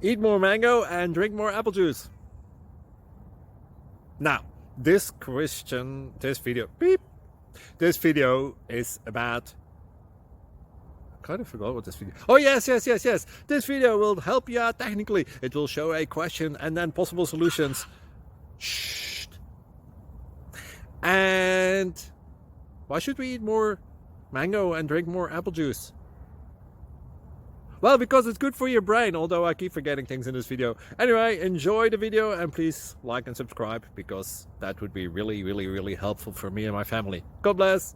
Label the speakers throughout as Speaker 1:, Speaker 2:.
Speaker 1: eat more mango and drink more apple juice. Now, this video is about, I kind of forgot what this video. Oh yes. This video will help you out technically. It will show a question and then possible solutions. Shh. And why should we eat more mango and drink more apple juice? Well, because it's good for your brain, although I keep forgetting things in this video. Anyway, enjoy the video and please like and subscribe, because that would be really helpful for me and my family. God bless!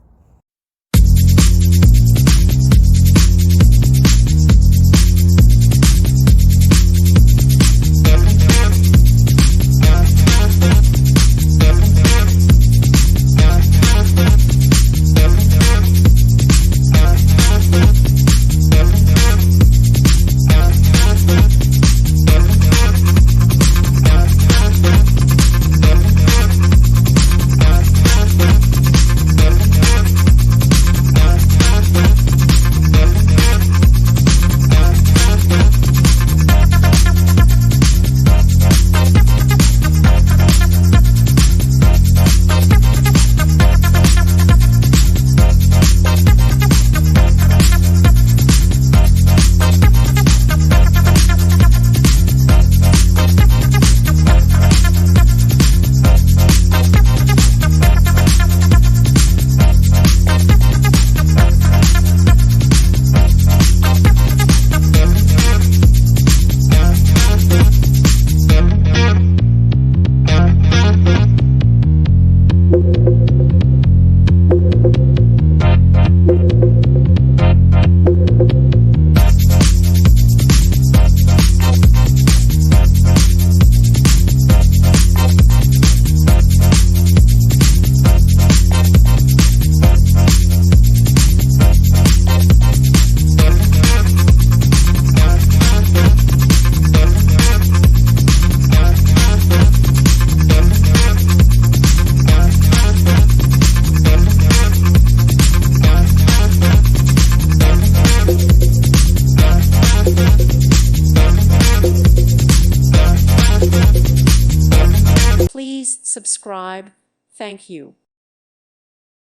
Speaker 2: Please subscribe. Thank you.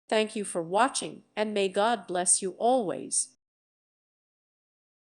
Speaker 2: Thank you for watching, and may God bless you always.